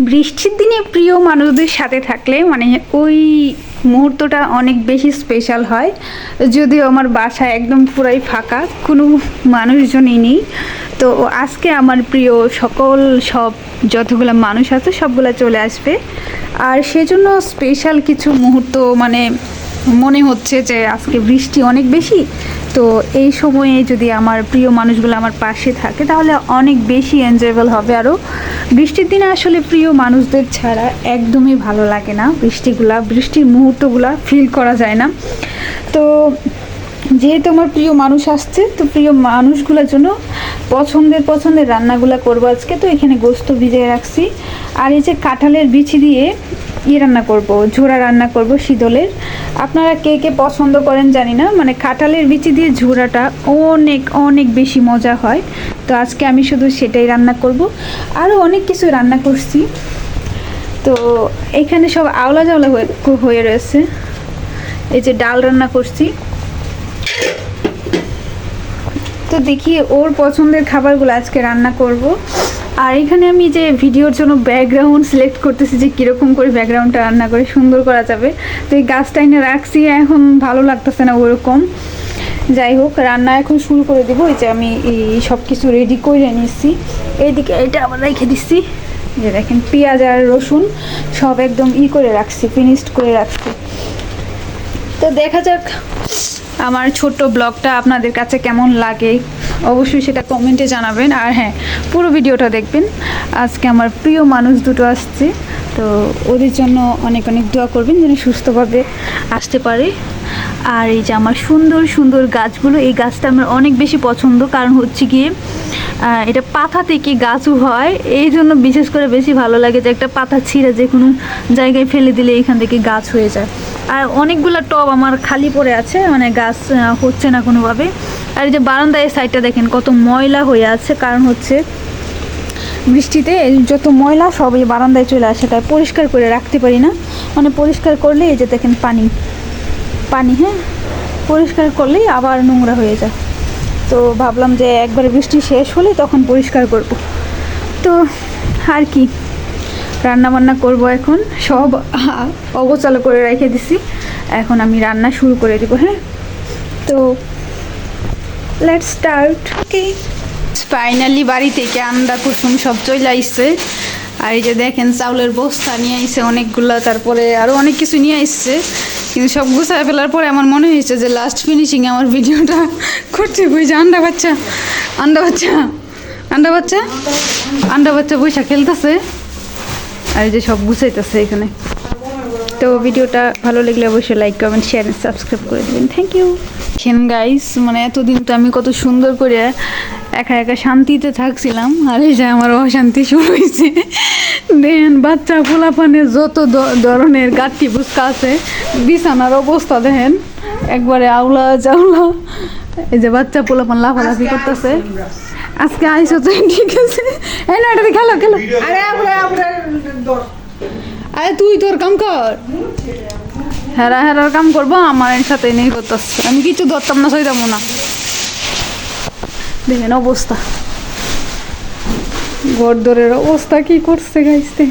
বৃষ্টির দিনে প্রিয় মানুষদের সাথে থাকলে মানে ওই মুহূর্তটা অনেক বেশি স্পেশাল হয়। যদিও আমার বাসা একদম পুরাই ফাঁকা, কোনো মানুষজনই নেই, তো আজকে আমার প্রিয় সব যতগুলো মানুষ আছে সবগুলো চলে আসবে। আর সেজন্য স্পেশাল কিছু মুহূর্ত মানে মনে হচ্ছে যে আজকে বৃষ্টি অনেক বেশি, তো এই সময়ে যদি আমার প্রিয় মানুষগুলো আমার পাশে থাকে তাহলে অনেক বেশি এনজয়েবল হবে। আরও বৃষ্টির দিনে আসলে প্রিয় মানুষদের ছাড়া একদমই ভালো লাগে না, বৃষ্টির মুহূর্তগুলো ফিল করা যায় না। তো যেহেতু আমার প্রিয় মানুষ আসছে, তো প্রিয় মানুষগুলোর জন্য পছন্দের রান্নাগুলো করবো আজকে। তো এখানে গোস্ত ভিজিয়ে রাখছি, আর এই যে কাঁঠালের বিচি দিয়ে রান্না করব, ঝোড়া রান্না করব শীতলের। আপনারা কে কে পছন্দ করেন জানি না, মানে কাঁঠালের বিচি দিয়ে ঝোড়াটা অনেক অনেক বেশি মজা হয়। তো আজকে আমি শুধু সেটাই রান্না করব, আরও অনেক কিছু রান্না করছি। তো এখানে সব আওলা জাওলা হয়ে রয়েছে। এই যে ডাল রান্না করছি, তো দেখি ওর পছন্দের খাবারগুলো আজকে রান্না করব। আর এখানে আমি যে ভিডিওর জন্য ব্যাকগ্রাউন্ড সিলেক্ট করতেছি যে কীরকম করে ব্যাকগ্রাউন্ডটা রান্না করে সুন্দর করা যাবে। তো এই গাছটা এনে রাখছি, এখন ভালো লাগতেছে না ওরকম। যাই হোক, রান্না এখন শুরু করে দেবো। এই যে আমি এই সব কিছু রেডি করে নিচ্ছি, এইদিকে এটা আবার রেখে দিচ্ছি। যে দেখেন পেঁয়াজ আর রসুন সব একদম করে রাখছি, ফিনিশড করে রাখছি। তো দেখা যাক আমার ছোট্ট ব্লগটা আপনাদের কাছে কেমন লাগে, অবশ্যই সেটা কমেন্টে জানাবেন। আর হ্যাঁ, পুরো ভিডিওটা দেখবেন। আজকে আমার প্রিয় মানুষ দুটো আসছে, তো ওদের জন্য অনেক অনেক দোয়া করবেন যেন সুস্থভাবে আসতে পারে। আর এই যে আমার সুন্দর সুন্দর গাছগুলো, এই গাছটা আমার অনেক বেশি পছন্দ, কারণ হচ্ছে গিয়ে এটা পাতা থেকে গাছও হয়, এই জন্য বিশেষ করে বেশি ভালো লাগে যে একটা পাতা ছিঁড়ে যে কোনো জায়গায় ফেলে দিলে এখান থেকে গাছ হয়ে যায়। আর অনেকগুলো টব আমার খালি পড়ে আছে, মানে গাছ হচ্ছে না কোনোভাবে। আর এই যে বারান্দায় সাইডটা দেখেন কত ময়লা হয়ে আছে, কারণ হচ্ছে বৃষ্টিতে যত ময়লা সব এই বারান্দায় চলে আসে, তাই পরিষ্কার করে রাখতে পারি না। মানে পরিষ্কার করলে এই যে দেখেন পানি, হ্যাঁ, পরিষ্কার করলেই আবার নোংরা হয়ে যায়। তো ভাবলাম যে একবারে বৃষ্টি শেষ হলে তখন পরিষ্কার করব। তো আর কি, রান্নাবান্না করব এখন, সব অগোছালো করে রেখে দিছি, এখন আমি রান্না শুরু করে দেবো। হ্যাঁ, তো লেটস স্টার্ট। ওকে, ফাইনালি বাড়ি থেকে আন্দা কুসুম সব চলে আসছে। আর এই যে দেখেন চাউলের বস্তা নিয়ে আসছে অনেকগুলো, তারপরে আরও অনেক কিছু নিয়ে আসছে। কিন্তু সব গুছায় ফেলার পরে আমার মনে হয়েছে যে লাস্ট ফিনিশিংয়ে আমার ভিডিওটা করছে। ওই যে আন্ডা বাচ্চা বৈশা খেলতেছে, আর এই যে সব গুছাইতেছে এখানে। তো ভিডিওটা ভালো লাগলে অবশ্যই like, comment, share and subscribe করে দেবেন। Thank you. গাইস, মানে এতদিন তো আমি কত সুন্দর করে একা একা শান্তিতে থাকছিলাম, আর এই যে আমার অশান্তি শুরু হয়েছে। দেখেন বাচ্চা পোলাপানের যত ধরনের গাঠি বুসকা আছে, বিছানার অবস্থা দেখেন একবারে আউলা জাউলা। এই যে বাচ্চা পোলাপান লাফালাফি করতেছে। আজকে আইসো তো ঠিক আছে, এই না এটা খেলো। আরে তুই তোর কাম কর, হেরার কাম করবো, আমার সাথে নেই করতেছে। আমি কিছু ধরতাম না, সইতাম না। দেখেন অবস্থা, গরদরের অবস্থা কি করছে গাইছে।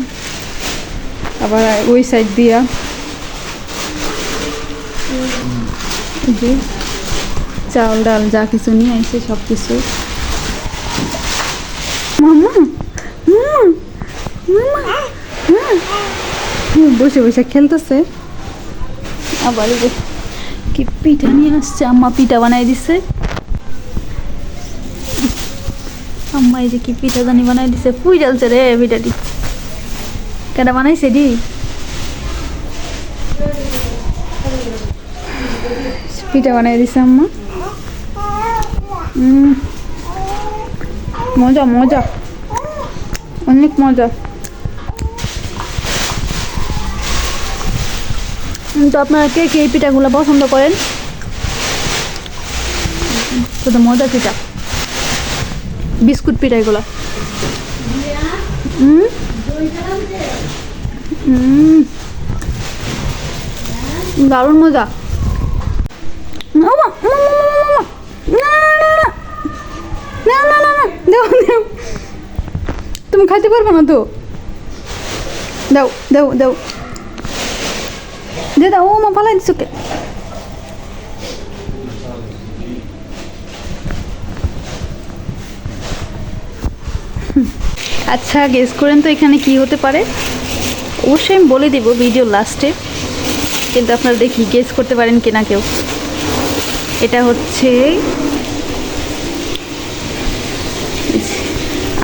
আবার ওই সাইড দিয়া যে চাউল ডাল যা কিছু নিয়ে আইছে সব কিছু। বসে বসে খেলতেছে। আবার এই যে কি পিঠা নিয়ে আসছে, আম্মা পিঠা বানাই দিছে। আম্মা এই যে কি পিঠা জানি বানাই দিছে, পুই জ্বালছে রে পিঠাটি। কেটা বানাইছে দি? পিঠা বানাই দিছে আম্মা। মজা মজা, অনেক মজা। তো আপনারা কে কে এই পিঠাগুলো পছন্দ করেন? কত মজা পিঠা, বিস্কুট পিঠা এগুলো। দারুণ মজা। তুমি খাইতে পারবে না তো? দাও দাও দাও দে দাও, ও মা পালাই দিছো কে? আচ্ছা গেস করেন তো এখানে কি হতে পারে? অবশ্যই আমি বলে দেব ভিডিও লাস্টে, কিন্তু আপনারা দেখি গেস করতে পারেন কিনা কেউ। এটা হচ্ছে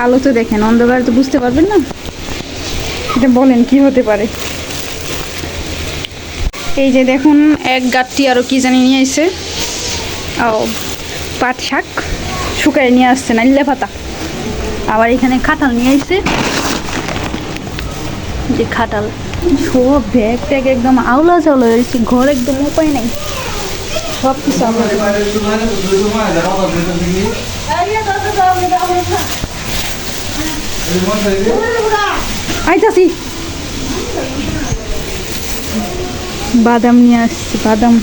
আলো তো দেখেন, অন্ধকার তো বুঝতে পারবেন না। এটা বলেন কি হতে পারে? এই যে দেখুন এক গাঁটটি আরও কি জানি নিয়ে এসে, ও পাট শাক শুকায় নিয়ে আসছে, নাইলে পাতা। আবার এখানে খাটাল নিয়ে আসছে, যে খাটাল সব ব্যাগ ট্যাগ একদম আওলা চাওলা হয়েছে, ঘর একদম উপায় নেই, সব কিছু আইতাছি। বাদাম নিয়ে আসছি, বাদাম।